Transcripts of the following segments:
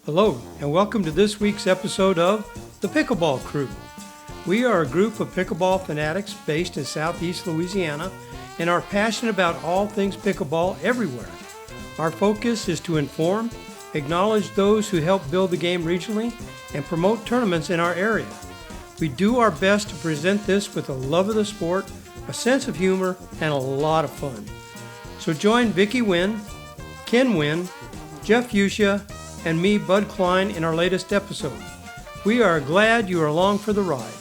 Hello, and welcome to this week's episode of the Pickleball Krewe. We are a group of pickleball fanatics based in southeast Louisiana and are passionate about all things pickleball everywhere. Our focus is to inform, acknowledge those who help build the game regionally, and promote tournaments in our area. We do our best to present this with a love of the sport, a sense of humor, and a lot of fun. So join Vicki Wynn, Ken Wynn, Jeff Fuchsia, and me, Bud Klein, in our latest episode. We are glad you are along for the ride.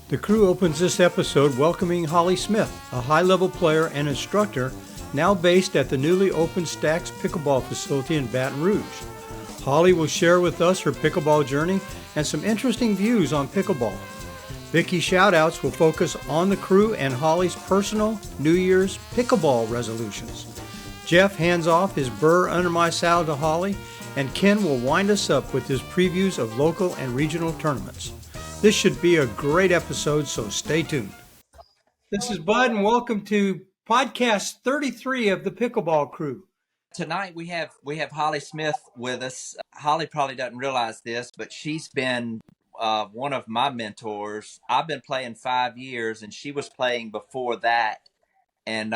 The Krewe opens this episode welcoming Holly Smith, a high-level player and instructor now based at the newly opened Stacks Pickleball facility in Baton Rouge. Holly will share with us her pickleball journey and some interesting views on pickleball. Vicki shoutouts will focus on the Krewe and Holly's personal New Year's pickleball resolutions. Jeff hands off his Burr Under My Saddle to Holly, and Ken will wind us up with his previews of local and regional tournaments. This should be a great episode, so stay tuned. This is Bud, and welcome to podcast 33 of the Pickleball Krewe. Tonight we have Holly Smith with us. Holly probably doesn't realize this, but she's been one of my mentors. I've been playing 5 years, and she was playing before that. And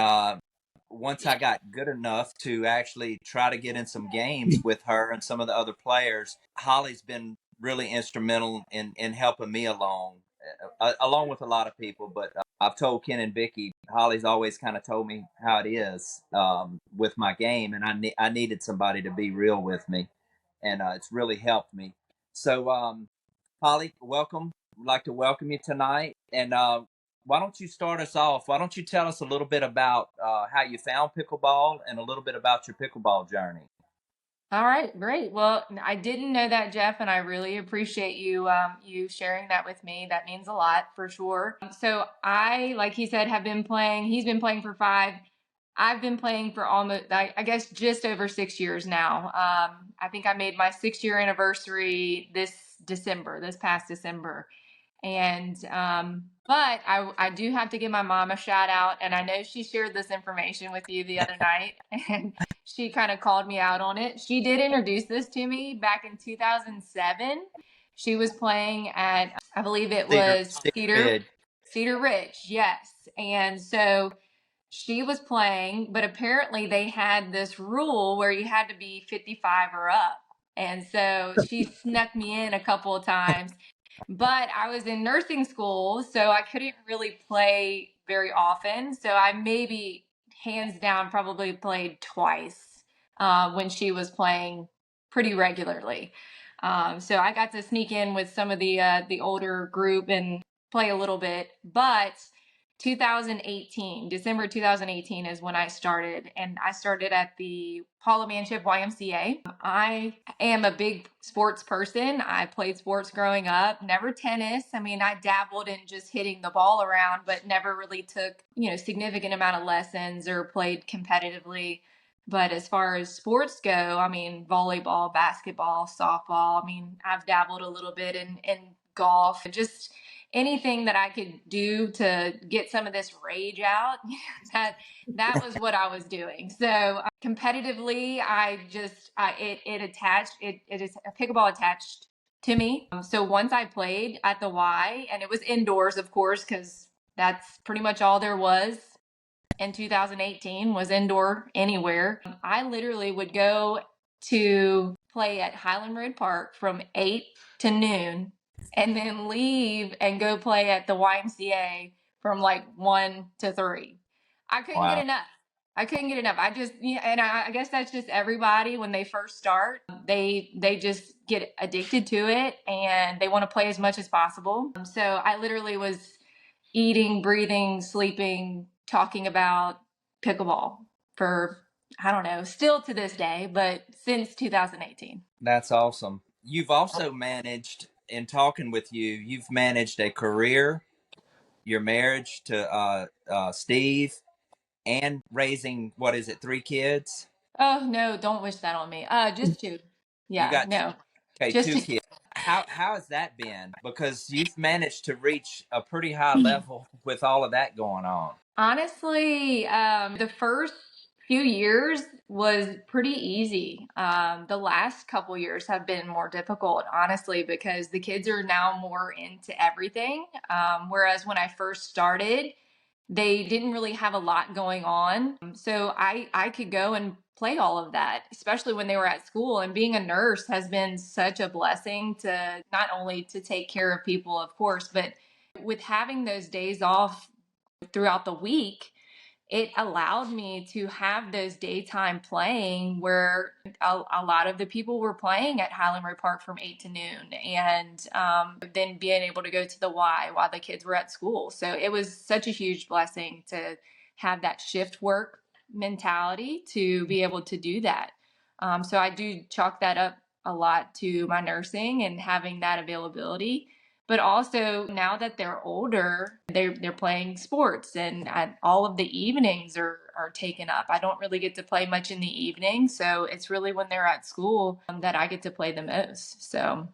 once I got good enough to actually try to get in some games with her and some of the other players, Holly's been really instrumental in helping me along with a lot of people. But I've told Ken and Vicki, Holly's always kind of told me how it is with my game, and I needed somebody to be real with me, and it's really helped me. So, Holly, welcome. I'd like to welcome you tonight, and why don't you start us off? Why don't you tell us a little bit about how you found pickleball and a little bit about your pickleball journey? All right, great. Well, I didn't know that, Jeff, and I really appreciate you you sharing that with me. That means a lot for sure. So I, like he said, have been playing. He's been playing for 5. I've been playing for almost, I guess, just over 6 years now. I think I made my 6-year anniversary this past December. And but I do have to give my mom a shout out, and I know she shared this information with you the other night, and she kind of called me out on it. She did introduce this to me back in 2007. She was playing at, I believe it was Cedar Ridge, yes. And so she was playing, but apparently they had this rule where you had to be 55 or up. And so she snuck me in a couple of times. But I was in nursing school, so I couldn't really play very often. So I maybe, hands down, probably played twice when she was playing pretty regularly. So I got to sneak in with some of the older group and play a little bit. But 2018, December 2018 is when I started, and I started at the Paula Manship YMCA. I am a big sports person. I played sports growing up, never tennis. I mean, I dabbled in just hitting the ball around, but never really took, significant amount of lessons or played competitively. But as far as sports go, I mean, volleyball, basketball, softball, I mean, I've dabbled a little bit in golf, just anything that I could do to get some of this rage out. that was what I was doing. So competitively, it attached. It is a pickleball attached to me. So once I played at the Y, and it was indoors, of course, because that's pretty much all there was in 2018 was indoor anywhere. I literally would go to play at Highland Road Park from 8 to noon, and then leave and go play at the YMCA from like 1 to 3. I couldn't get enough. I just, and I guess that's just everybody when they first start. They just get addicted to it, and they want to play as much as possible. So I literally was eating, breathing, sleeping, talking about pickleball for, I don't know, still to this day, but since 2018. That's awesome. You've also managed, in talking with you, you've managed a career, your marriage to Steve, and raising, 3 kids? Oh no, don't wish that on me. Just 2. Yeah, You got no. okay, Just 2 kids. How has that been? Because you've managed to reach a pretty high level with all of that going on. Honestly, the first few years was pretty easy. The last couple years have been more difficult, honestly, because the kids are now more into everything. Whereas when I first started, they didn't really have a lot going on. So I could go and play all of that, especially when they were at school. And being a nurse has been such a blessing to not only to take care of people, of course, but with having those days off throughout the week, it allowed me to have those daytime playing where a lot of the people were playing at Highland Road Park from 8 to noon, and then being able to go to the Y while the kids were at school. So it was such a huge blessing to have that shift work mentality to be able to do that. So I do chalk that up a lot to my nursing and having that availability. But also now that they're older, they're playing sports, and all of the evenings are taken up. I don't really get to play much in the evening, so it's really when they're at school that I get to play the most. So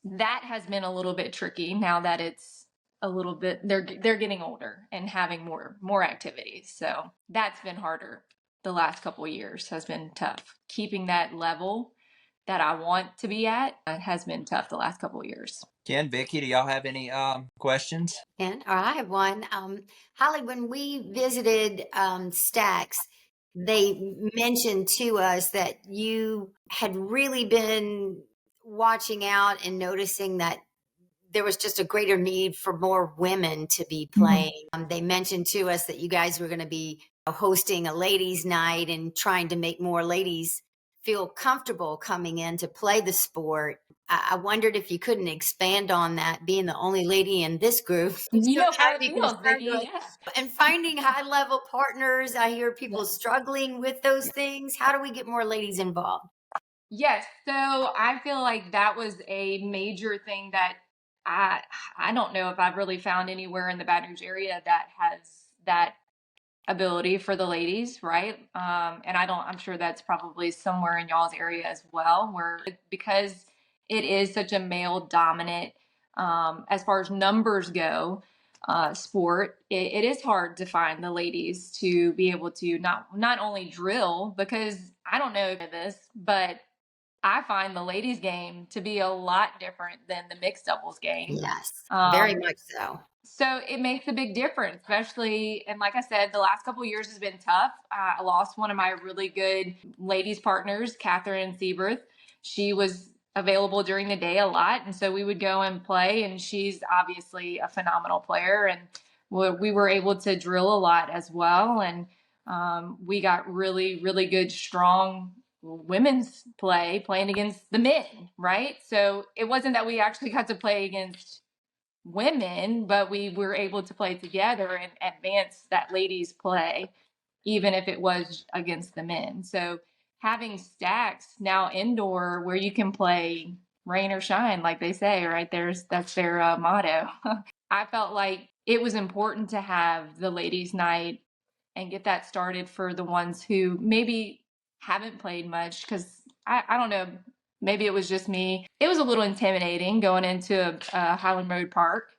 that has been a little bit tricky now that it's a little bit they're getting older and having more activities. So that's been harder. The last couple of years has been tough. Keeping that level that I want to be at has been tough the last couple of years. Ken, Vicki, do y'all have any questions? And or I have one. Holly, when we visited Stacks, they mentioned to us that you had really been watching out and noticing that there was just a greater need for more women to be playing. They mentioned to us that you guys were going to be hosting a ladies' night and trying to make more ladies feel comfortable coming in to play the sport. I wondered if you couldn't expand on that, being the only lady in this group. You know how it Be feels, concerned Vicki. with- And finding high-level partners. I hear people struggling with those things. How do we get more ladies involved? Yes, so I feel like that was a major thing that I don't know if I've really found anywhere in the Baton Rouge area that has that ability for the ladies, right? And I'm sure that's probably somewhere in y'all's area as well, where because it is such a male dominant, as far as numbers go, sport, it is hard to find the ladies to be able to not only drill, because I don't know this, but I find the ladies game to be a lot different than the mixed doubles game. Yes, very much so. So it makes a big difference, especially, and like I said, the last couple of years has been tough. I lost one of my really good ladies partners, Catherine Seaberth. She was available during the day a lot, and so we would go and play, and she's obviously a phenomenal player, and we were able to drill a lot as well, and we got really, really good, strong women's playing against the men, right? So it wasn't that we actually got to play against women, but we were able to play together and advance that ladies play, even if it was against the men. So having Stacks now indoor where you can play rain or shine, like they say, right? That's their motto. I felt like it was important to have the ladies night and get that started for the ones who maybe haven't played much, because I don't know, maybe it was just me. It was a little intimidating going into Highland Road Park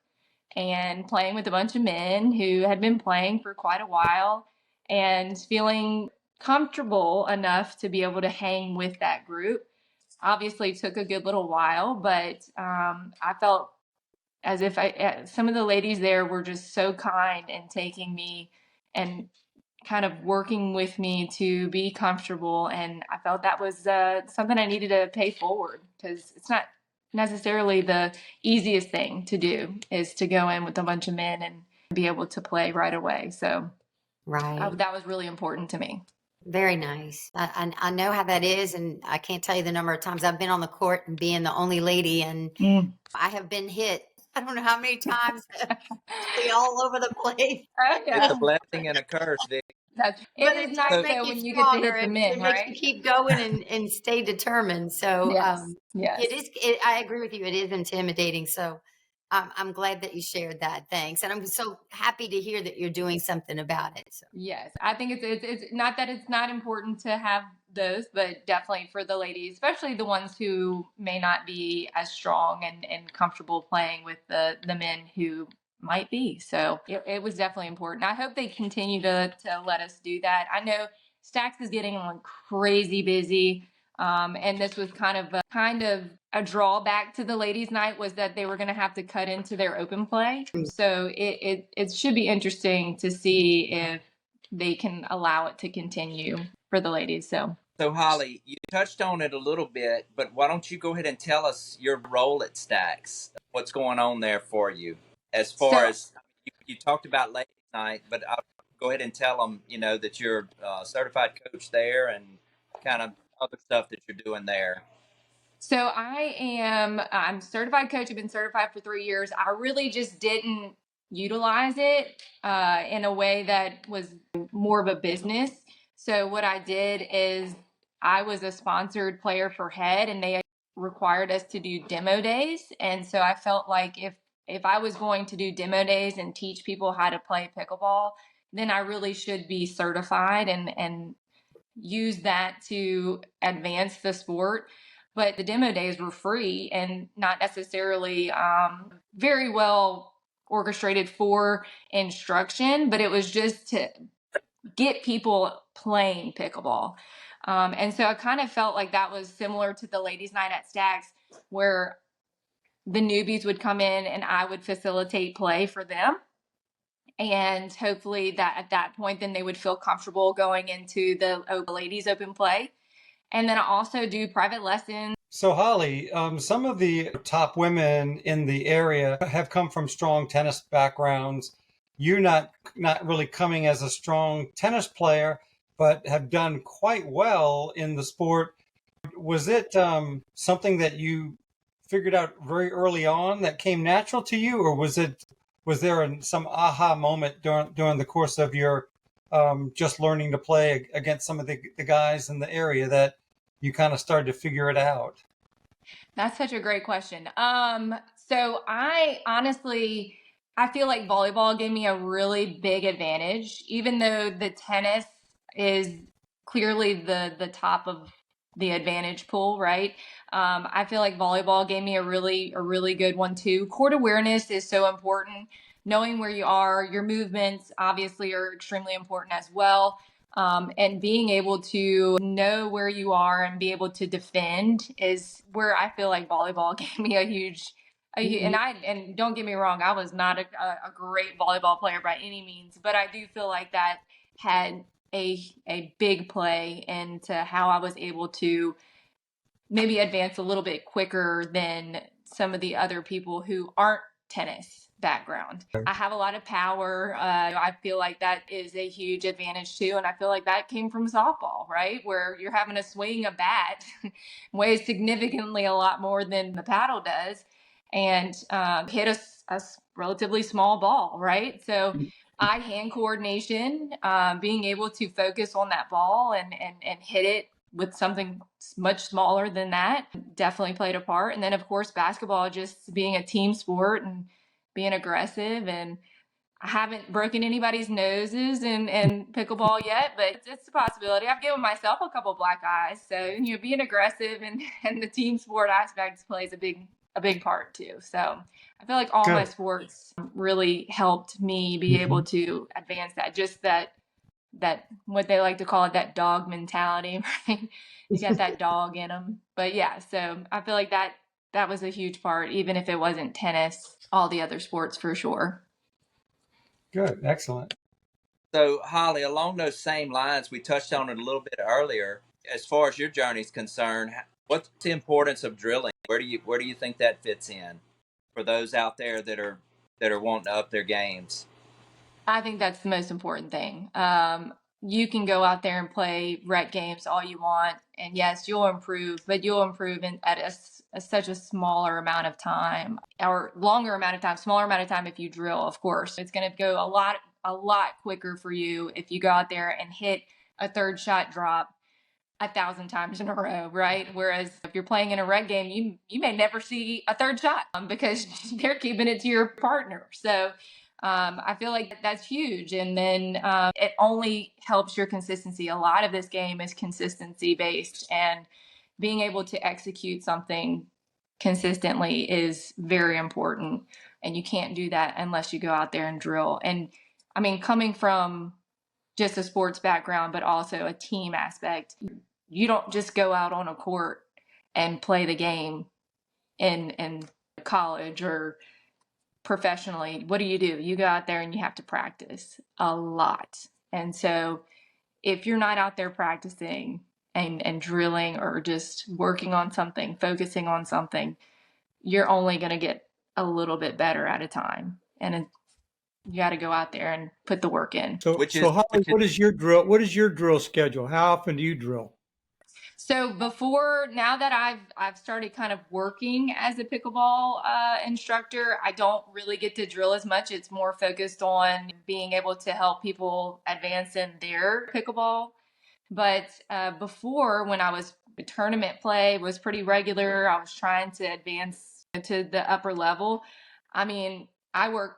and playing with a bunch of men who had been playing for quite a while and feeling comfortable enough to be able to hang with that group. Obviously took a good little while, but I felt as if some of the ladies there were just so kind in taking me and kind of working with me to be comfortable. And I felt that was something I needed to pay forward, because it's not necessarily the easiest thing to do, is to go in with a bunch of men and be able to play right away. So Right. that was really important to me. Very nice. I know how that is, and I can't tell you the number of times I've been on the court and being the only lady, and I have been hit. I don't know how many times, all over the place. It's a blessing and a curse, Vic. It is nice though when you get to hit the men, it right? makes you keep going and stay determined. So yes. I agree with you. It is intimidating. So I'm glad that you shared that. Thanks. And I'm so happy to hear that you're doing something about it. So. Yes, I think it's not that it's not important to have those, but definitely for the ladies, especially the ones who may not be as strong and comfortable playing with the men who might be. So it was definitely important. I hope they continue to let us do that. I know Stacks is getting like crazy busy. And this was kind of a drawback to the ladies' night, was that they were going to have to cut into their open play. So it should be interesting to see if they can allow it to continue for the ladies. So Holly, you touched on it a little bit, but why don't you go ahead and tell us your role at Stacks? What's going on there for you? As far as you talked about ladies' night, but I'll go ahead and tell them, that you're a certified coach there and kind of other stuff that you're doing there. So I'm certified coach. I've been certified for 3 years. I really just didn't utilize it in a way that was more of a business. So what I did is I was a sponsored player for Head, and they required us to do demo days. And so I felt like if I was going to do demo days and teach people how to play pickleball, then I really should be certified and use that to advance the sport. But the demo days were free and not necessarily very well orchestrated for instruction, but it was just to get people playing pickleball. And so I kind of felt like that was similar to the ladies' night at Stacks, where the newbies would come in and I would facilitate play for them. And hopefully that at that point, then they would feel comfortable going into the ladies open play. And then I also do private lessons. So Holly, some of the top women in the area have come from strong tennis backgrounds. You not really coming as a strong tennis player, but have done quite well in the sport. Was it something that you figured out very early on that came natural to you, or was there some aha moment during the course of your just learning to play against some of the guys in the area that you kind of started to figure it out? That's such a great question. So I honestly, I feel like volleyball gave me a really big advantage, even though the tennis is clearly the top of the advantage pool, right? I feel like volleyball gave me a really good one too. Court awareness is so important. Knowing where you are, your movements obviously are extremely important as well. And being able to know where you are and be able to defend is where I feel like volleyball gave me a huge, and don't get me wrong, I was not a great volleyball player by any means, but I do feel like that had a big play into how I was able to maybe advance a little bit quicker than some of the other people who aren't tennis background. I have a lot of power. I feel like that is a huge advantage too. And I feel like that came from softball, right? Where you're having to swing a bat weighs significantly a lot more than the paddle does, and hit a relatively small ball, right? So eye-hand coordination, being able to focus on that ball and hit it with something much smaller than that definitely played a part. And then of course basketball, just being a team sport and being aggressive, and I haven't broken anybody's noses in pickleball yet, but it's a possibility. I've given myself a couple black eyes. So, being aggressive and the team sport aspect plays a big part too. So I feel like all my sports really helped me be able to advance that, just that what they like to call it, that dog mentality, right? You got that dog in them. But yeah, so I feel like that was a huge part, even if it wasn't tennis, all the other sports for sure. Good. Excellent. So Holly, along those same lines, we touched on it a little bit earlier. As far as your journey is concerned, what's the importance of drilling? Where do you think that fits in for those out there that are wanting to up their games? I think that's the most important thing. You can go out there and play rec games all you want, and yes, you'll improve, but you'll improve at such a smaller amount of time, or longer amount of time, smaller amount of time if you drill. Of course, it's going to go a lot quicker for you if you go out there and hit a third shot drop 1,000 times in a row, right? Whereas if you're playing in a rec game, you may never see a third shot because they're keeping it to your partner. So I feel like that's huge. And then it only helps your consistency. A lot of this game is consistency based, and being able to execute something consistently is very important. And you can't do that unless you go out there and drill. And I mean, coming from just a sports background, but also a team aspect. You don't just go out on a court and play the game in college or professionally. What do? You go out there and you have to practice a lot. And so if you're not out there practicing and drilling or just working on something, focusing on something, you're only going to get a little bit better at a time. And you got to go out there and put the work in. So Holly, what is your drill? What is your drill schedule? How often do you drill? So now that I've started kind of working as a pickleball instructor, I don't really get to drill as much. It's more focused on being able to help people advance in their pickleball. But before, when I was tournament play was pretty regular, I was trying to advance to the upper level. I mean, I work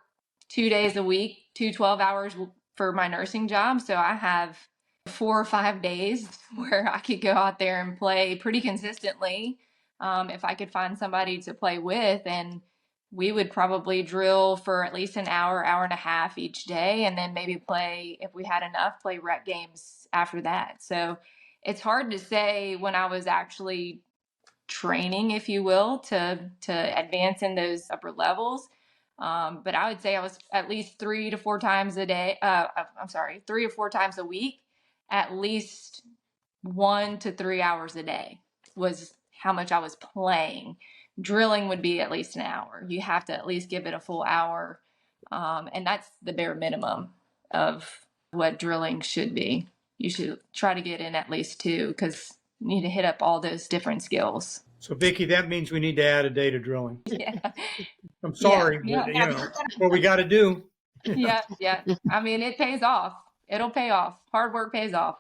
2 days a week, 12 hours for my nursing job. So I have 4 or 5 days where I could go out there and play pretty consistently if I could find somebody to play with. And we would probably drill for at least an hour, hour and a half each day, and then maybe play, if we had enough, play rec games after that. So it's hard to say when I was actually training, if you will, to advance in those upper levels. But I would say I was at least 3 to 4 times a day. 3 or 4 times a week, at least 1 to 3 hours a day was how much I was playing. Drilling would be at least an hour. You have to at least give it a full hour. And that's the bare minimum of what drilling should be. You should try to get in at least 2 because you need to hit up all those different skills. So Vicki, that means we need to add a day to drilling. Yeah. I'm sorry, but you know, what we got to do. Yeah. I mean, it pays off. It'll pay off. Hard work pays off.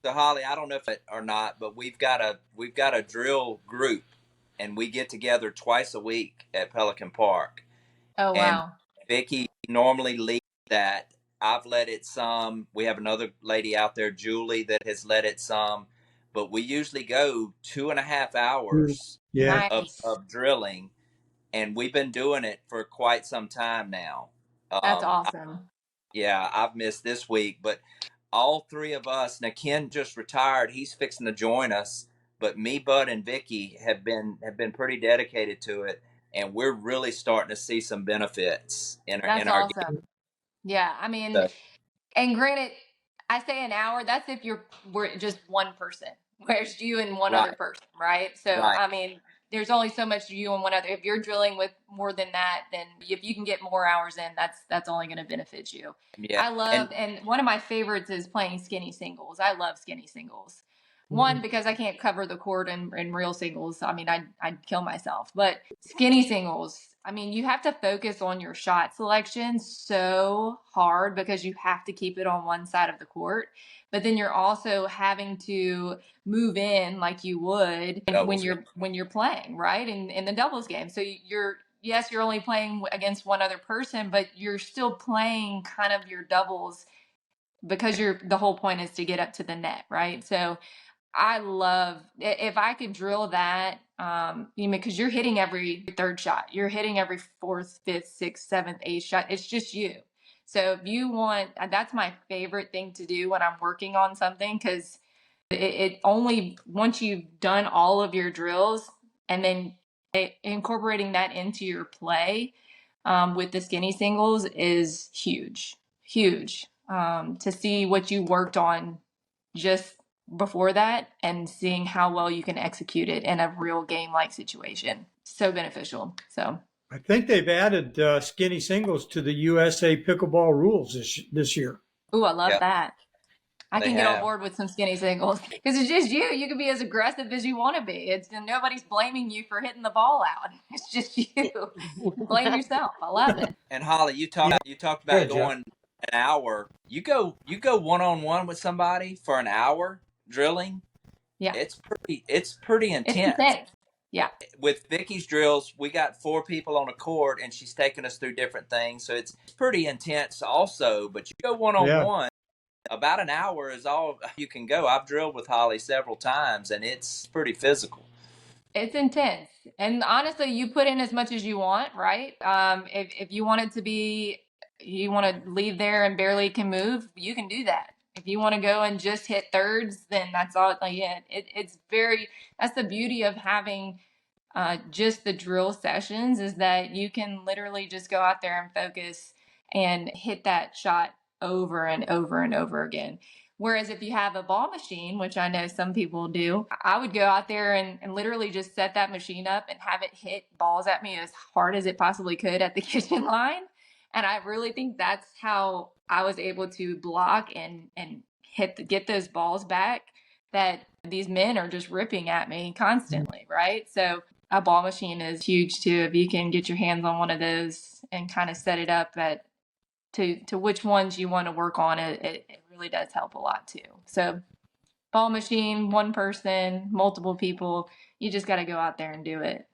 So Holly, I don't know if it or not, but we've got a drill group, and we get together twice a week at Pelican Park. Oh, wow. And Vicki normally leads that. I've led it some. We have another lady out there, Julie, that has led it some. But we usually go 2.5 hours of drilling, and we've been doing it for quite some time now. That's awesome. I've missed this week, but all 3 of us, now Ken just retired. He's fixing to join us, but me, Bud, and Vicki have been pretty dedicated to it, and we're really starting to see some benefits in our awesome. Game. Yeah, I mean, and granted, I say an hour. That's if we're just one person, whereas you and one other person, right? So I mean, there's only so much you and one other. If you're drilling with more than that, then if you can get more hours in, that's only going to benefit you. Yeah. I love, and one of my favorites is playing skinny singles. I love skinny singles. One, because I can't cover the court in real singles. I mean, I'd kill myself. But skinny singles, I mean, you have to focus on your shot selection so hard because you have to keep it on one side of the court. But then you're also having to move in like you would when you're playing, right? In the doubles game. So you're only playing against one other person, but you're still playing kind of your doubles because the whole point is to get up to the net, right? So I love if I could drill that, because you're hitting every 3rd shot, you're hitting every 4th, 5th, 6th, 7th, 8th shot. It's just you. So if you want, that's my favorite thing to do when I'm working on something, because it only once you've done all of your drills and then incorporating that into your play with the skinny singles is huge to see what you worked on just before that and seeing how well you can execute it in a real game-like situation. So beneficial. So I think they've added skinny singles to the USA Pickleball rules this year. Ooh, I love that. I can get on board with some skinny singles because it's just you. You can be as aggressive as you want to be. Nobody's blaming you for hitting the ball out. It's just you. Blame yourself. I love it. And Holly, you talked about going an hour. You go one-on-one with somebody for an hour drilling. Yeah, it's pretty intense. It's intense. Yeah. With Vicki's drills, we got 4 people on a court, and she's taking us through different things, so it's pretty intense also. But you go one-on-one, about an hour is all you can go. I've drilled with Holly several times, and it's pretty physical. It's intense, and honestly, you put in as much as you want, right? If you want it to be, you want to leave there and barely can move, you can do that. If you want to go and just hit thirds, then that's all. Like, yeah, that's the beauty of having just the drill sessions, is that you can literally just go out there and focus and hit that shot over and over and over again. Whereas if you have a ball machine, which I know some people do, I would go out there and literally just set that machine up and have it hit balls at me as hard as it possibly could at the kitchen line. And I really think that's how I was able to block and get those balls back that these men are just ripping at me constantly, right? So a ball machine is huge too. If you can get your hands on one of those and kind of set it up to which ones you want to work on, it really does help a lot too. So ball machine, one person, multiple people, you just got to go out there and do it.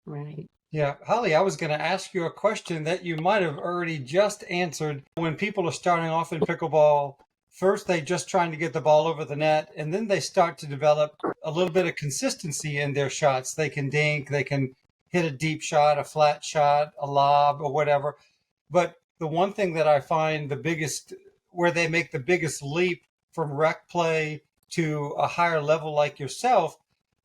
Right. Yeah, Holly, I was going to ask you a question that you might have already just answered. When people are starting off in pickleball, first they just trying to get the ball over the net, and then they start to develop a little bit of consistency in their shots. They can dink, they can hit a deep shot, a flat shot, a lob, or whatever. But the one thing that I find where they make the biggest leap from rec play to a higher level like yourself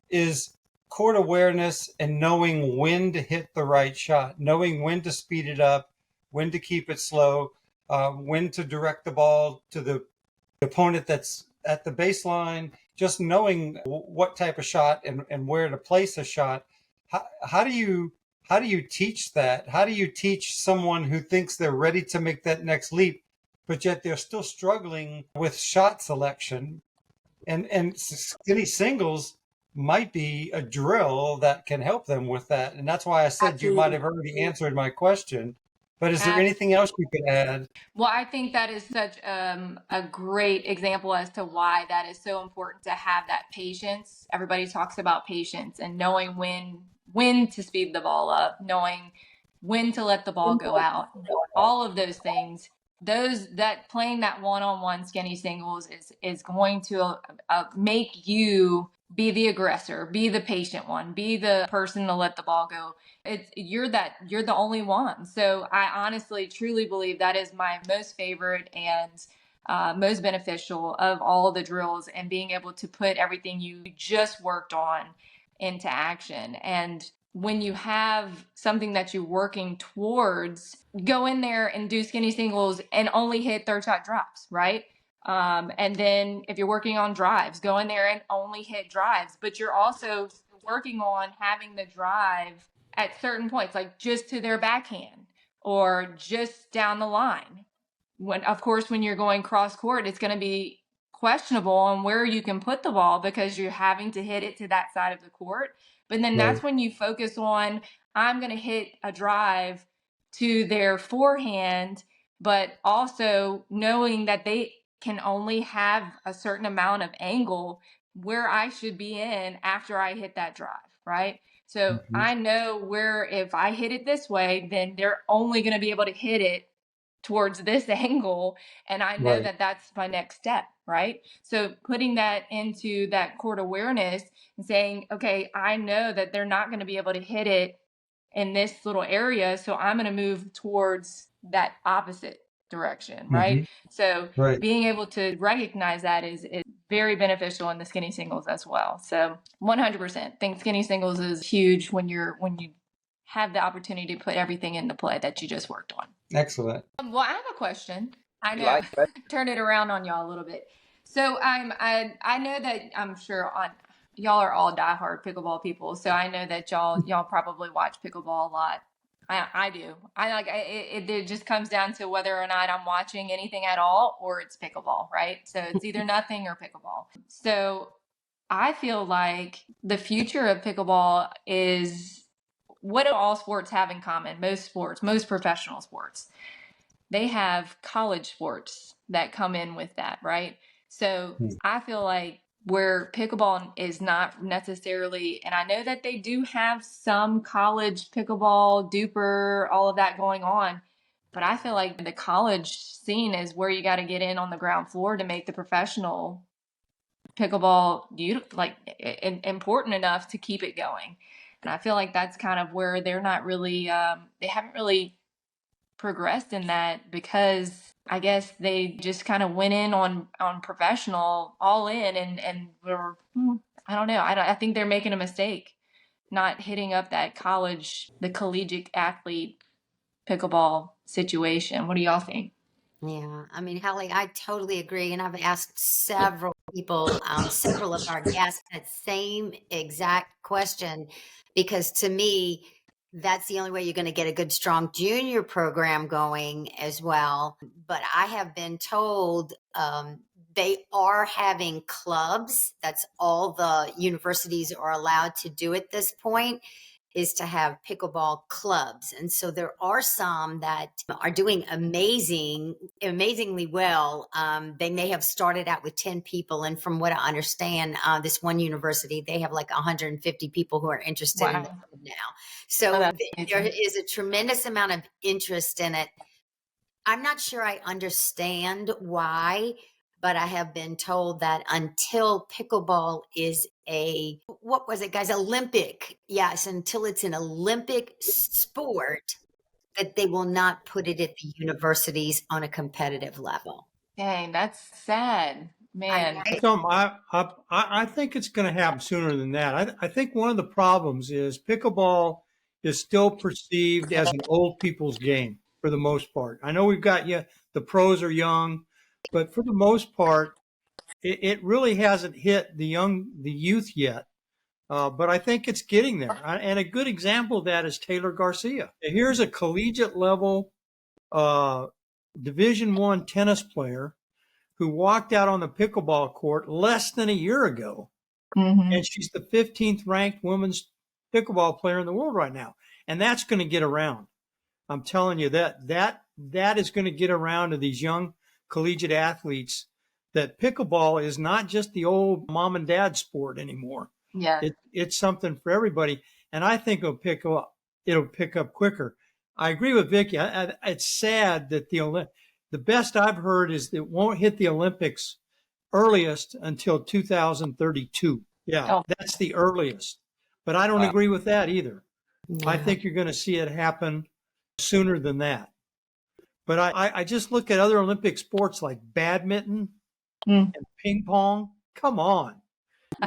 is court awareness and knowing when to hit the right shot, knowing when to speed it up, when to keep it slow, when to direct the ball to the opponent that's at the baseline, just knowing what type of shot and where to place a shot. How do you teach that? How do you teach someone who thinks they're ready to make that next leap, but yet they're still struggling with shot selection? And skinny singles might be a drill that can help them with that. And that's why I said Absolutely. You might have already answered my question. But is there anything else you could add? Well, I think that is such a great example as to why that is so important to have that patience. Everybody talks about patience and knowing when to speed the ball up, knowing when to let the ball go out. All of those things, that playing that one-on-one skinny singles is going to make you be the aggressor, be the patient one, be the person to let the ball go. You're the only one. So I honestly, truly believe that is my most favorite and most beneficial of all the drills, and being able to put everything you just worked on into action. And when you have something that you're working towards, go in there and do skinny singles and only hit third shot drops, right? And then if you're working on drives, go in there and only hit drives, but you're also working on having the drive at certain points, like just to their backhand or just down the line. Of course, when you're going cross court, it's going to be questionable on where you can put the ball because you're having to hit it to that side of the court. But then that's when you focus on, I'm going to hit a drive to their forehand, but also knowing that they can only have a certain amount of angle where I should be in after I hit that drive, right? So I know where if I hit it this way, then they're only going to be able to hit it towards this angle. And I know that that's my next step, right? So putting that into that court awareness and saying, okay, I know that they're not going to be able to hit it in this little area. So I'm going to move towards that opposite direction, right? So being able to recognize that is very beneficial in the skinny singles as well. So 100% think skinny singles is huge when you have the opportunity to put everything into play that you just worked on. Excellent. Well, I have a question. I know, turn it around on y'all a little bit. So I know that I'm sure y'all are all diehard pickleball people. So I know that y'all probably watch pickleball a lot. I do. It just comes down to whether or not I'm watching anything at all, or it's pickleball, right? So it's either nothing or pickleball. So I feel like the future of pickleball is, what do all sports have in common? Most sports, most professional sports, they have college sports that come in with that, right? So I feel like where pickleball is not necessarily, and I know that they do have some college pickleball, duper, all of that going on, but I feel like the college scene is where you got to get in on the ground floor to make the professional pickleball important enough to keep it going. And I feel like that's kind of where they're not really, they haven't really progressed in that because I guess they just kind of went in on professional all in and were, I don't know. I think they're making a mistake not hitting up that the collegiate athlete pickleball situation. What do y'all think? Yeah, I mean, Hallie, I totally agree. And I've asked several people, several of our guests, that same exact question, because to me, that's the only way you're going to get a good, strong junior program going as well. But I have been told they are having clubs. That's all the universities are allowed to do at this point, is to have pickleball clubs. And so there are some that are doing amazingly well. They may have started out with 10 people. And from what I understand, this one university, they have like 150 people who are interested in the club now. So there is a tremendous amount of interest in it. I'm not sure I understand why, but I have been told that until pickleball is what was it, guys? Olympic. Yes, until it's an Olympic sport, that they will not put it at the universities on a competitive level. Dang, that's sad, man. I think it's going to happen sooner than that. I think one of the problems is pickleball is still perceived as an old people's game for the most part. I know we've got the pros are young, but for the most part, it really hasn't hit the youth yet. But I think it's getting there. And a good example of that is Taylor Garcia. Here's a collegiate level Division I tennis player who walked out on the pickleball court less than a year ago. Mm-hmm. And she's the 15th ranked women's pickleball player in the world right now. And that's going to get around. I'm telling you that is going to get around to these young collegiate athletes, that pickleball is not just the old mom and dad sport anymore. Yeah. It's something for everybody. And I think it'll pick up quicker. I agree with Vicki. It's sad that the best I've heard is that it won't hit the Olympics earliest until 2032. Yeah, That's the earliest. But I don't agree with that either. Yeah. I think you're going to see it happen sooner than that. But I just look at other Olympic sports like badminton and ping pong. Come on.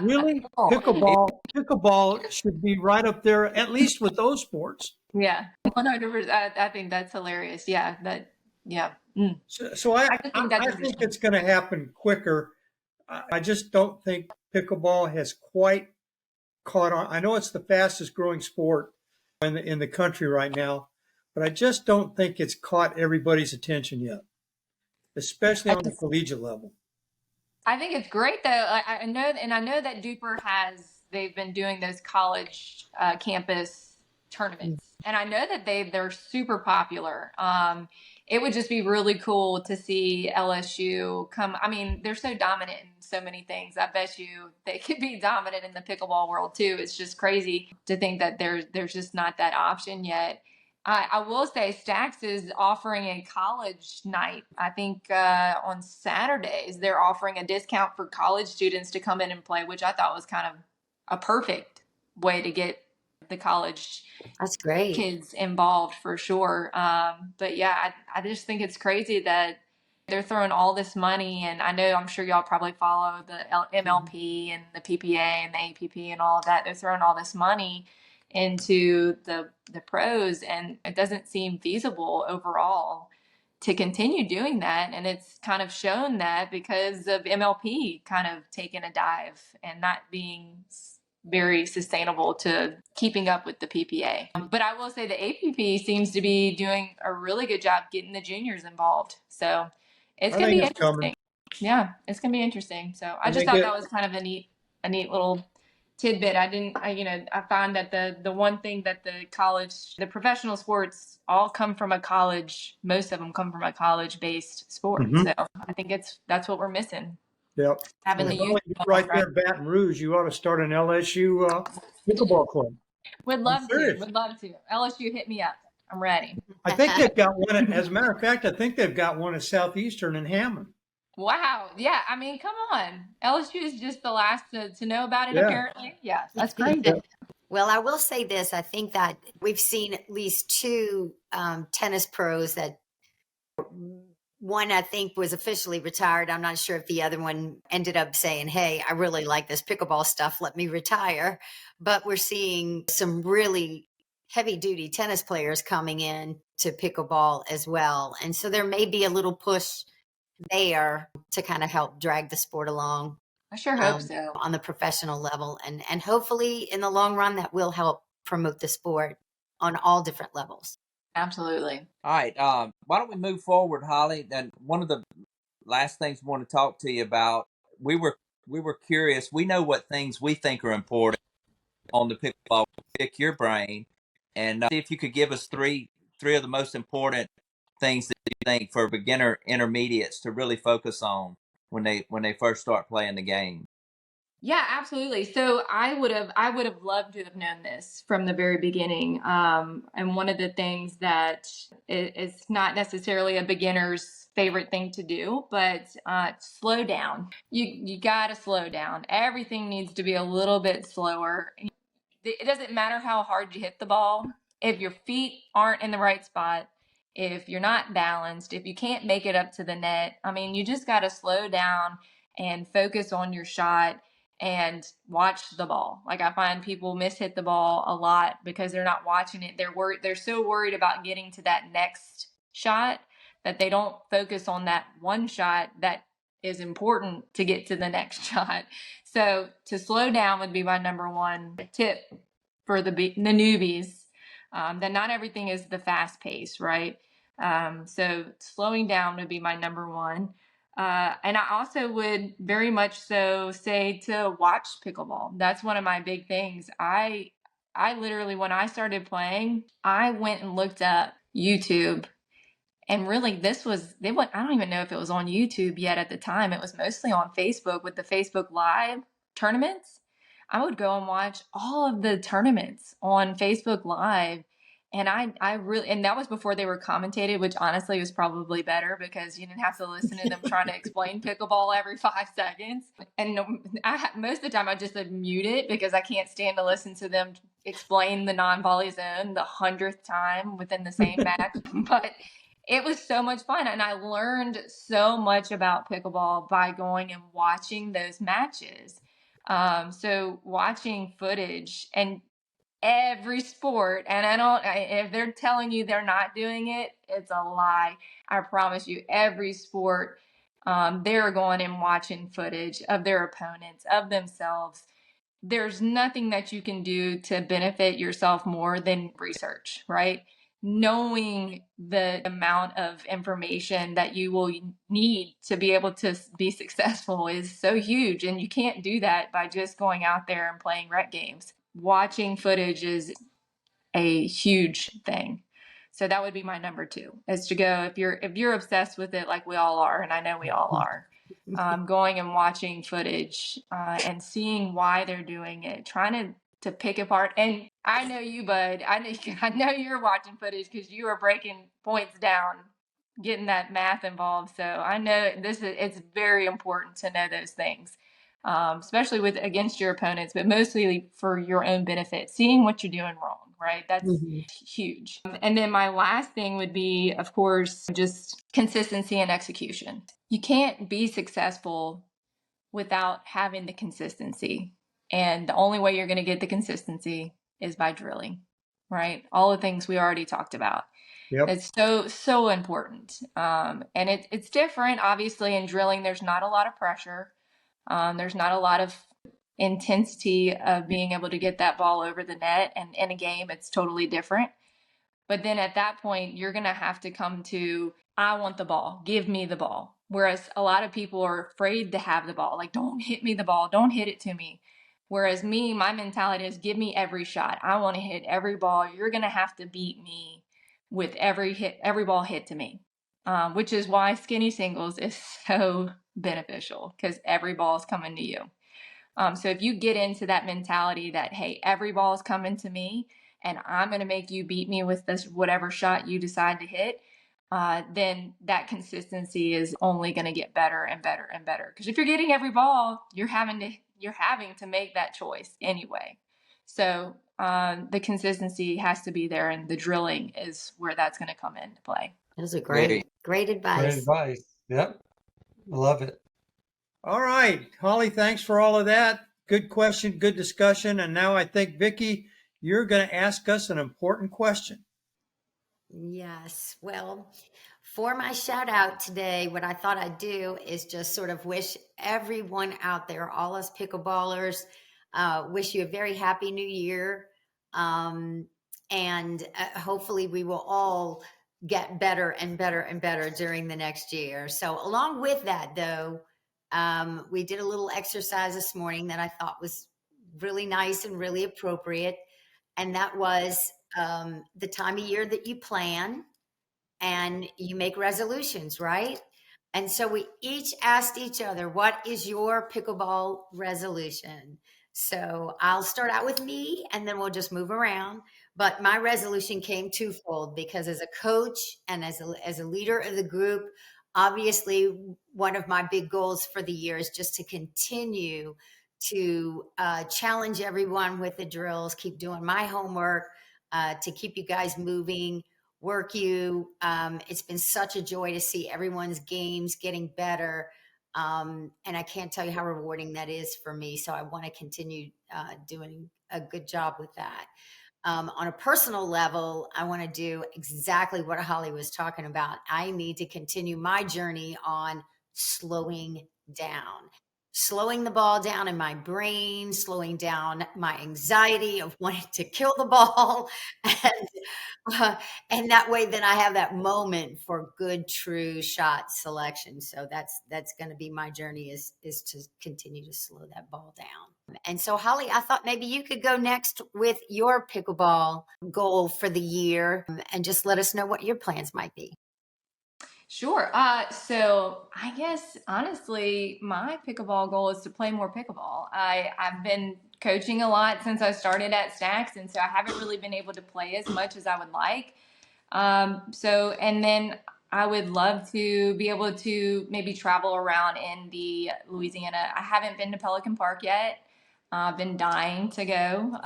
Really? Pickleball should be right up there, at least with those sports. Yeah, 100%. I think that's hilarious. Yeah, So I think it's going to happen quicker. I just don't think pickleball has quite caught on. I know it's the fastest growing sport in the country right now, but I just don't think it's caught everybody's attention yet, especially on the collegiate level. I think it's great though. I know that Duper they've been doing those college campus tournaments, and I know that they're super popular. It would just be really cool to see LSU come. I mean, they're so dominant in so many things. I bet you they could be dominant in the pickleball world too. It's just crazy to think that there's just not that option yet. I will say Stacks is offering a college night. I think on Saturdays they're offering a discount for college students to come in and play, which I thought was kind of a perfect way to get the college kids involved for sure. But yeah, I just think it's crazy that they're throwing all this money, and I'm sure y'all probably follow the MLP and the PPA and the APP and all of that. They're throwing all this money into the pros, and it doesn't seem feasible overall to continue doing that. And it's kind of shown that because of MLP kind of taking a dive and not being very sustainable to keeping up with the PPA. But I will say the APP seems to be doing a really good job getting the juniors involved. So it's going to be interesting. Yeah, it's going to be interesting. So I just thought that was kind of a neat little tidbit. I find that the one thing that the professional sports all come from most of them come from a college-based sport. Mm-hmm. So I think that's what we're missing. Yep. Having the youth right there, Baton Rouge, you ought to start an LSU pickleball club. Would love to. LSU, hit me up. I'm ready. I think they've got one. As a matter of fact, I think they've got one at Southeastern in Hammond. Wow. Yeah. I mean, come on. LSU is just the last to know about it, apparently. Yeah. That's crazy. Well, I will say this. I think that we've seen at least two tennis pros that one I think was officially retired. I'm not sure if the other one ended up saying, hey, I really like this pickleball stuff. Let me retire. But we're seeing some really heavy duty tennis players coming in to pickleball as well. And so there may be a little push there to kind of help drag the sport along I sure hope so. on the professional level. And hopefully in the long run, that will help promote the sport on all different levels. Absolutely. All right. Why don't we move forward, Holly? And one of the last things we want to talk to you about, we were curious. We know what things we think are important on the pickleball. Pick your brain and see if you could give us three of the most important things that you think for beginner intermediates to really focus on when they first start playing the game. Yeah, absolutely. So I would have loved to have known this from the very beginning. And one of the things that is not necessarily a beginner's favorite thing to do, but slow down. You got to slow down. Everything needs to be a little bit slower. It doesn't matter how hard you hit the ball. If your feet aren't in the right spot, if you're not balanced, if you can't make it up to the net, I mean, you just got to slow down and focus on your shot and watch the ball. Like I find people mishit the ball a lot because they're not watching it. They're so worried about getting to that next shot that they don't focus on that one shot that is important to get to the next shot. So to slow down would be my number one tip for the newbies. That not everything is the fast pace, right? So slowing down would be my number one. And I also would very much so say to watch pickleball. That's one of my big things. I literally, when I started playing, I went and looked up YouTube. And really, I don't even know if it was on YouTube yet at the time. It was mostly on Facebook with the Facebook Live tournaments. I would go and watch all of the tournaments on Facebook Live. And and that was before they were commentated, which honestly was probably better because you didn't have to listen to them trying to explain pickleball every 5 seconds. And most of the time I just would mute it because I can't stand to listen to them explain the non-volley zone the 100th time within the same match. But it was so much fun. And I learned so much about pickleball by going and watching those matches. So watching footage and every sport, and if they're telling you they're not doing it, it's a lie. I promise you, every sport, they're going and watching footage of their opponents, of themselves. There's nothing that you can do to benefit yourself more than research, right? Knowing the amount of information that you will need to be able to be successful is so huge. And you can't do that by just going out there and playing rec games. Watching footage is a huge thing. So that would be my number 2, is to go, if you're obsessed with it like we all are, and I know we all are, going and watching footage and seeing why they're doing it, trying to pick apart. And I know you, bud. I know you're watching footage because you are breaking points down, getting that math involved. So I know it's very important to know those things, especially against your opponents, but mostly for your own benefit, seeing what you're doing wrong. Right? That's huge. And then my last thing would be, of course, just consistency and execution. You can't be successful without having the consistency. And the only way you're going to get the consistency is by drilling, right? All the things we already talked about. Yep. It's so important. And it's different. Obviously, in drilling, there's not a lot of pressure. There's not a lot of intensity of being able to get that ball over the net. And in a game, it's totally different. But then at that point, you're going to have to come to, I want the ball. Give me the ball. Whereas a lot of people are afraid to have the ball. Like, don't hit me the ball. Don't hit it to me. Whereas my mentality is give me every shot. I want to hit every ball. You're going to have to beat me with every ball hit to me, which is why skinny singles is so beneficial because every ball is coming to you. So if you get into that mentality that, hey, every ball is coming to me and I'm going to make you beat me with this whatever shot you decide to hit, then that consistency is only going to get better and better and better. Because if you're getting every ball, you're having to make that choice anyway. So the consistency has to be there, and the drilling is where that's going to come into play. Those are Very. great Great advice. advice. Yep. Love it. All right, Holly, thanks for all of that. Good question, good discussion. And now I think, Vicki, you're going to ask us an important question. Yes. Well, for my shout out today, what I thought I'd do is just sort of wish everyone out there, all us pickleballers, wish you a very happy new year. And hopefully we will all get better and better and better during the next year. So along with that, though, we did a little exercise this morning that I thought was really nice and really appropriate. And that was the time of year that you plan and you make resolutions, right? And so we each asked each other, what is your pickleball resolution? So I'll start out with me and then we'll just move around. But my resolution came twofold because as a coach and as a leader of the group, obviously one of my big goals for the year is just to continue to challenge everyone with the drills, keep doing my homework, to keep you guys moving, work you. It's been such a joy to see everyone's games getting better. And I can't tell you how rewarding that is for me. So I want to continue doing a good job with that. On a personal level, I want to do exactly what Holly was talking about. I need to continue my journey on slowing down. Slowing the ball down in my brain, slowing down my anxiety of wanting to kill the ball. And that way then I have that moment for good, true shot selection. So that's going to be my journey is to continue to slow that ball down. And so Holly, I thought maybe you could go next with your pickleball goal for the year and just let us know what your plans might be. Sure. So I guess honestly, my pickleball goal is to play more pickleball. I've been coaching a lot since I started at Stacks, and so I haven't really been able to play as much as I would like. And then I would love to be able to maybe travel around in the Louisiana. I haven't been to Pelican Park yet. I've been dying to go.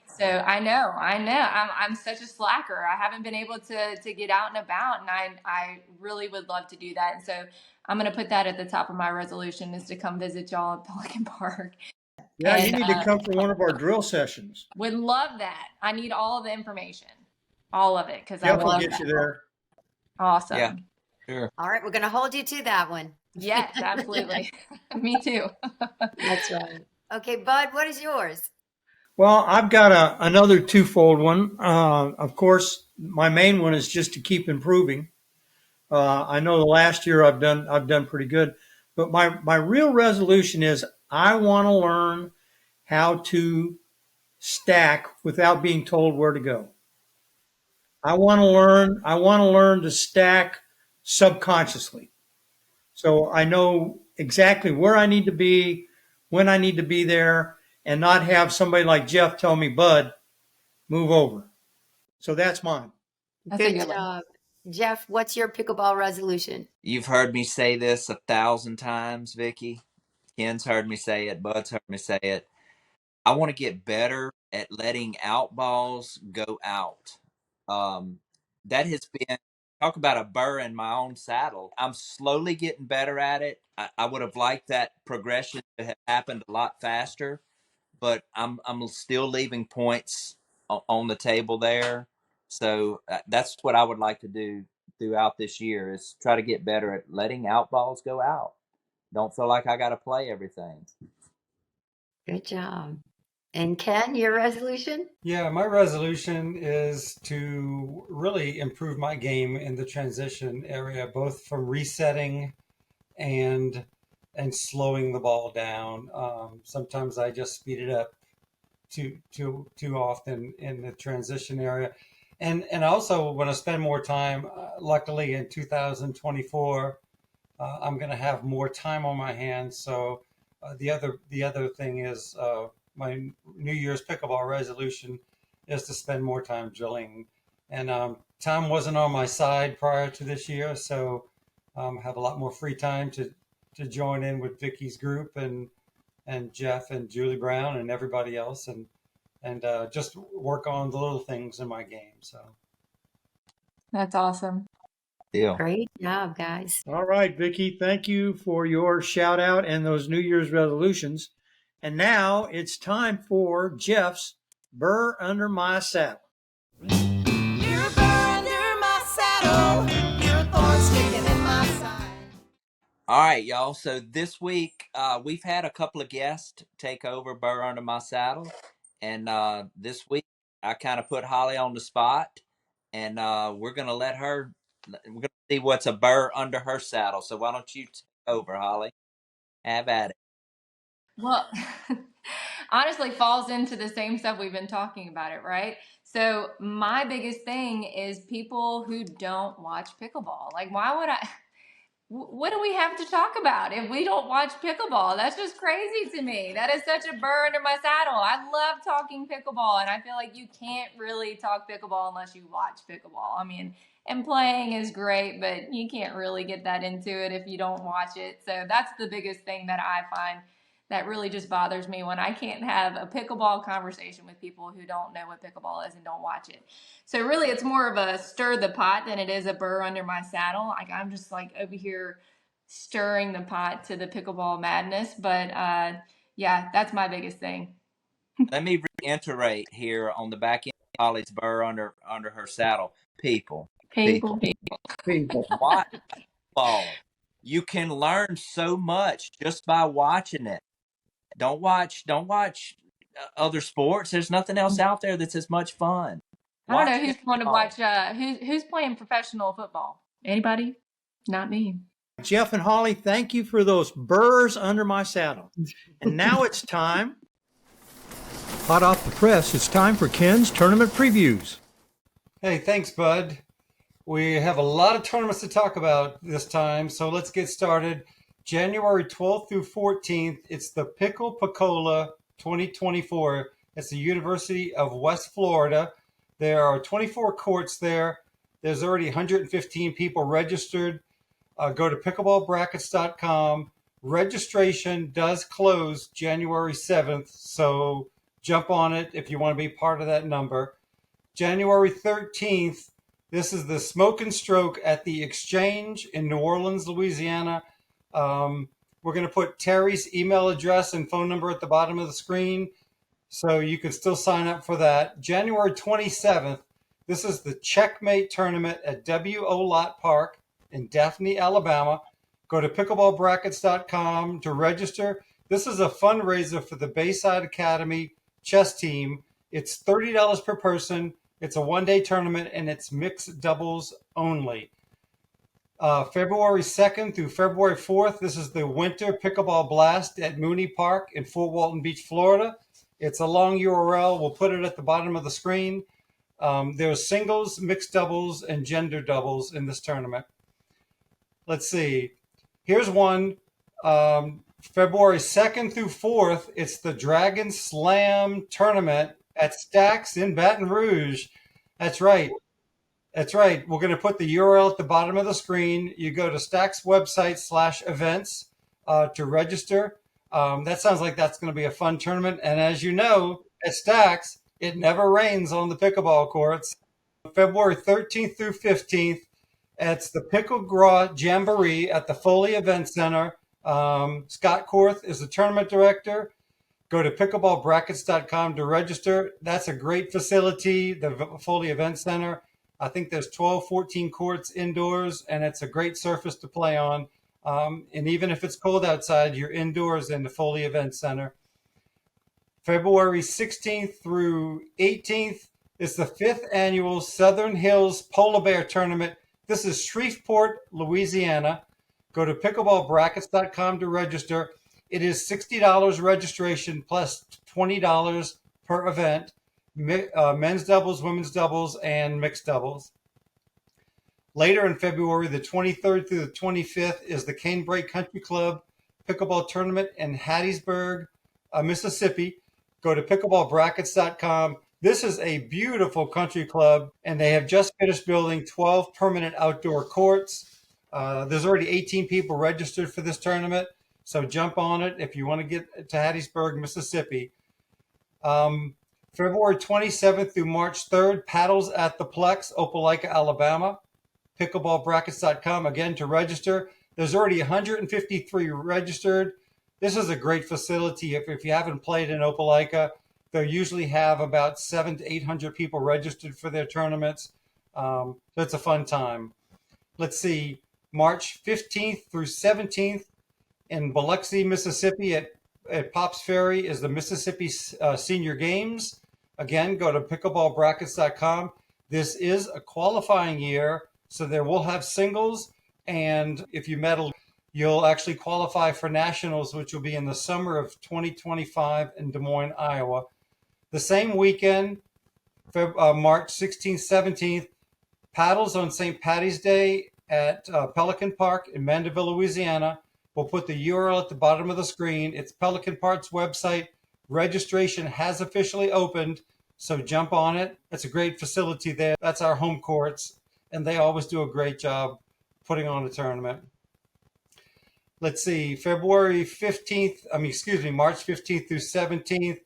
So I know. I'm such a slacker. I haven't been able to get out and about, and I really would love to do that. And so I'm going to put that at the top of my resolution is to come visit y'all at Pelican Park. Yeah, you And need to come for one of our drill sessions. would love that. I need all of the information, all of it, because I Jeff will love get that. you there. Awesome. Yeah. Sure. All right, we're going to hold you to that one. Yes, absolutely. Me too. That's right. Okay, Bud, what is yours? Well, I've got another twofold one. Of course, my main one is just to keep improving. I know the last year I've done pretty good, but my real resolution is I want to learn how to stack without being told where to go. I want to learn to stack subconsciously. So I know exactly where I need to be, when I need to be there, and not have somebody like Jeff tell me, Bud, move over. So that's mine. That's a Good good one. job. Jeff, what's your pickleball resolution? You've heard me say this 1,000 times, Vicki. Ken's heard me say it. Bud's heard me say it. I want to get better at letting out balls go out. That has been, talk about a burr in my own saddle. I'm slowly getting better at it. I would have liked that progression to have happened a lot faster, but I'm still leaving points on the table there. So that's what I would like to do throughout this year is try to get better at letting out balls go out. Don't feel like I got to play everything. Good job. And Ken, your resolution? Yeah, my resolution is to really improve my game in the transition area, both from resetting and slowing the ball down. Sometimes I just speed it up too often in the transition area, and also want to spend more time. Luckily, in 2024, I'm going to have more time on my hands. So the other thing is my New Year's pickleball resolution is to spend more time drilling. And time wasn't on my side prior to this year, so have a lot more free time to join in with Vicki's group and Jeff and Julie Brown and everybody else, and just work on the little things in my game. So That's awesome. Deal. Great job, guys. All right, Vicki, thank you for your shout out and those New Year's resolutions. And now it's time for Jeff's Burr Under My Saddle. You're a burr under my saddle. You're a thorn sticking in my side. All right, y'all. So this week we've had a couple of guests take over Burr Under My Saddle. And this week I kind of put Holly on the spot. And we're going to see what's a burr under her saddle. So why don't you take over, Holly? Have at it. Well, honestly, falls into the same stuff we've been talking about it, right? So my biggest thing is people who don't watch pickleball. Like, why would I? What do we have to talk about if we don't watch pickleball? That's just crazy to me. That is such a burr under my saddle. I love talking pickleball, and I feel like you can't really talk pickleball unless you watch pickleball. I mean, and playing is great, but you can't really get that into it if you don't watch it. So that's the biggest thing that I find that really just bothers me, when I can't have a pickleball conversation with people who don't know what pickleball is and don't watch it. So really, it's more of a stir the pot than it is a burr under my saddle. Like, I'm just like over here stirring the pot to the pickleball madness. But yeah, that's my biggest thing. Let me reiterate here on the back end of Holly's burr under her saddle. People. Watch ball. You can learn so much just by watching it. Don't watch other sports. There's nothing else out there that's as much fun. I don't know who's going to watch. Who's playing professional football? Anybody? Not me. Jeff and Holly, thank you for those burrs under my saddle. And now it's time. Hot off the press, it's time for Ken's tournament previews. hey, thanks, Bud. We have a lot of tournaments to talk about this time, so let's get started. January 12th through 14th, it's the Pickleball 2024. It's the University of West Florida. There are 24 courts there. There's already 115 people registered. Go to pickleballbrackets.com. Registration does close January 7th, so jump on it if you want to be part of that number. January 13th, this is the Smoke and Stroke at the Exchange in New Orleans, Louisiana. We're going to put Terry's email address and phone number at the bottom of the screen, so you can still sign up for that. January 27th, this is the Checkmate Tournament at W.O. Lott Park in Daphne, Alabama. Go to pickleballbrackets.com to register. This is a fundraiser for the Bayside Academy chess team. It's $30 per person. It's a one-day tournament, and it's mixed doubles only. February 2nd through February 4th, this is the Winter Pickleball Blast at Mooney Park in Fort Walton Beach, Florida. It's a long URL. We'll put it at the bottom of the screen. There's singles, mixed doubles, and gender doubles in this tournament. Let's see. Here's one. February 2nd through 4th, it's the Dragon Slam Tournament at Stacks in Baton Rouge. That's right. We're going to put the URL at the bottom of the screen. You go to Stacks website /events to register. That sounds like that's going to be a fun tournament. And as you know, at Stacks, it never rains on the pickleball courts. February 13th through 15th, it's the Pickleball Jamboree at the Foley Event Center. Scott Korth is the tournament director. Go to pickleballbrackets.com to register. That's a great facility, the Foley Event Center. I think there's 12, 14 courts indoors, and it's a great surface to play on. And even if it's cold outside, you're indoors in the Foley Event Center. February 16th through 18th is the 5th annual Southern Hills Polar Bear Tournament. This is Shreveport, Louisiana. Go to pickleballbrackets.com to register. It is $60 registration plus $20 per event. Men's doubles, women's doubles, and mixed doubles. Later in February, the 23rd through the 25th, is the Canebrake Country Club Pickleball Tournament in Hattiesburg, Mississippi. Go to pickleballbrackets.com. This is a beautiful country club, and they have just finished building 12 permanent outdoor courts. There's already 18 people registered for this tournament, so jump on it if you want to get to Hattiesburg, Mississippi. February 27th through March 3rd, paddles at the Plex, Opelika, Alabama. Pickleballbrackets.com, again, to register. There's already 153 registered. This is a great facility. If you haven't played in Opelika, they usually have about 700 to 800 people registered for their tournaments. So it's a fun time. Let's see, March 15th through 17th in Biloxi, Mississippi at Pops Ferry is the Mississippi Senior Games. Again, go to pickleballbrackets.com. This is a qualifying year, so there will have singles, and if you medal, you'll actually qualify for nationals, which will be in the summer of 2025 in Des Moines, Iowa. The same weekend, March 16th, 17th, paddles on St. Patty's Day at Pelican Park in Mandeville, Louisiana. We'll put the URL at the bottom of the screen. It's Pelican Park's website. Registration has officially opened, so jump on it. It's a great facility there. That's our home courts, and they always do a great job putting on a tournament. Let's see, March 15th through 17th.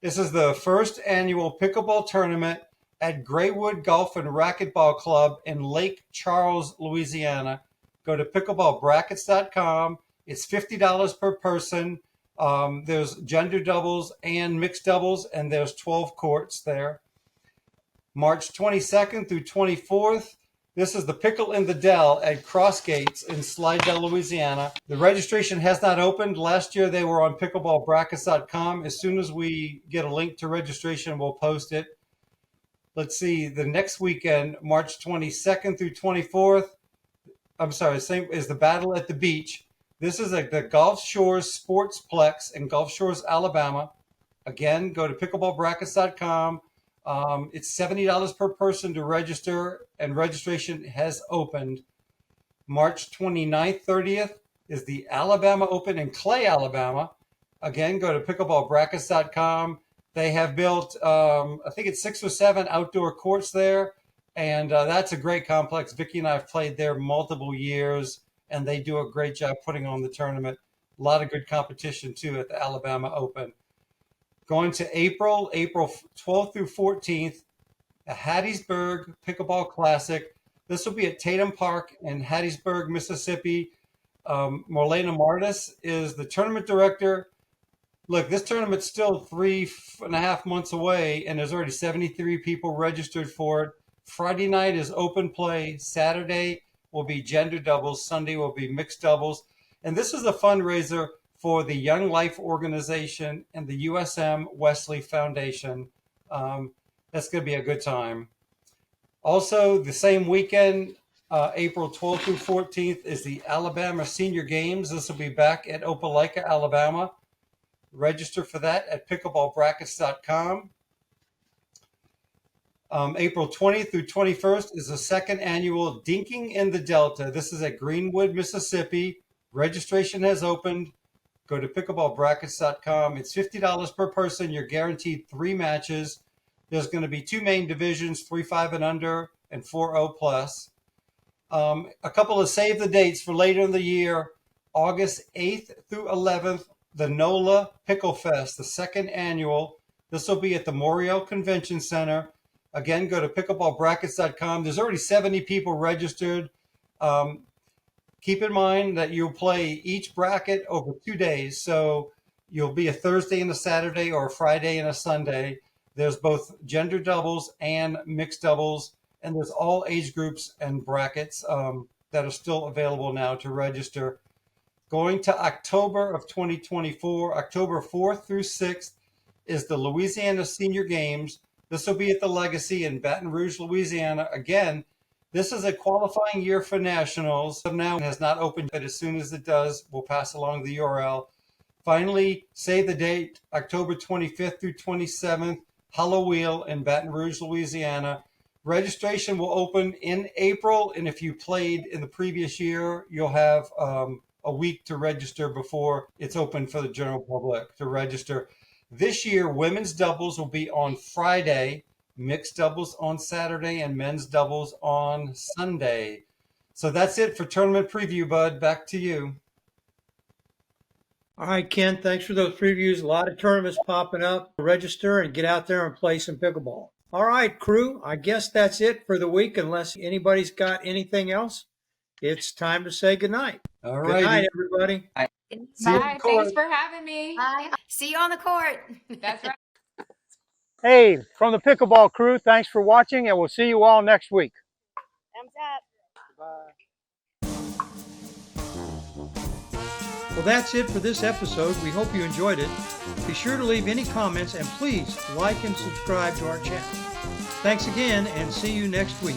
This is the first annual pickleball tournament at Graywood Golf and Racquetball Club in Lake Charles, Louisiana. Go to pickleballbrackets.com. It's $50 per person. There's gender doubles and mixed doubles, and there's 12 courts there. March 22nd through 24th, this is the Pickle in the Dell at Crossgates in Slidell, Louisiana. The registration has not opened. Last year they were on pickleballbrackets.com. As soon as we get a link to registration, we'll post it. Let's see, the next weekend, March 22nd through 24th, same is the Battle at the Beach. This is at the Gulf Shores Sportsplex in Gulf Shores, Alabama. Again, go to pickleballbrackets.com. It's $70 per person to register, and registration has opened. March 29th, 30th is the Alabama Open in Clay, Alabama. Again, go to pickleballbrackets.com. They have built, I think it's 6 or 7 outdoor courts there, and that's a great complex. Vicki and I have played there multiple years, and they do a great job putting on the tournament. A lot of good competition, too, at the Alabama Open. Going to April 12th through 14th, a Hattiesburg Pickleball Classic. This will be at Tatum Park in Hattiesburg, Mississippi. Marlena Martis is the tournament director. Look, this tournament's still 3.5 months away, and there's already 73 people registered for it. Friday night is open play. Saturday will be gender doubles. Sunday will be mixed doubles. And this is a fundraiser for the Young Life Organization and the USM Wesley Foundation. That's going to be a good time. Also, the same weekend, April 12th through 14th, is the Alabama Senior Games. This will be back at Opelika, Alabama. Register for that at pickleballbrackets.com. April 20th through 21st is the second annual Dinking in the Delta. This is at Greenwood, Mississippi. Registration has opened. Go to pickleballbrackets.com. It's $50 per person. You're guaranteed 3 matches. There's going to be 2 main divisions, 3-5 and under, and 4-0 plus. A couple of save the dates for later in the year. August 8th through 11th, the NOLA Pickle Fest, the second annual. This will be at the Moriel Convention Center. Again, go to pickleballbrackets.com. There's already 70 people registered. Keep in mind that you'll play each bracket over 2 days. So you'll be a Thursday and a Saturday or a Friday and a Sunday. There's both gender doubles and mixed doubles. And there's all age groups and brackets that are still available now to register. Going to October of 2024, October 4th through 6th is the Louisiana Senior Games. This will be at the Legacy in Baton Rouge, Louisiana. Again, this is a qualifying year for nationals. Now it has not opened, but as soon as it does, we'll pass along the URL. Finally, save the date, October 25th through 27th, Halloween in Baton Rouge, Louisiana. Registration will open in April, and if you played in the previous year, you'll have a week to register before it's open for the general public to register. This year, women's doubles will be on Friday, mixed doubles on Saturday, and men's doubles on Sunday. So that's it for tournament preview, Bud. Back to you. All right, Ken, thanks for those previews. A lot of tournaments popping up. Register and get out there and play some pickleball. All right, crew, I guess that's it for the week, unless anybody's got anything else. It's time to say goodnight. All Good right. night, everybody. See you on Bye. the court. Thanks for having me. Bye. See you on the court. That's right. Hey, from the Pickleball crew, thanks for watching, and we'll see you all next week. Thumbs up. Well, that's it for this episode. We hope you enjoyed it. Be sure to leave any comments, and please like and subscribe to our channel. Thanks again, and see you next week.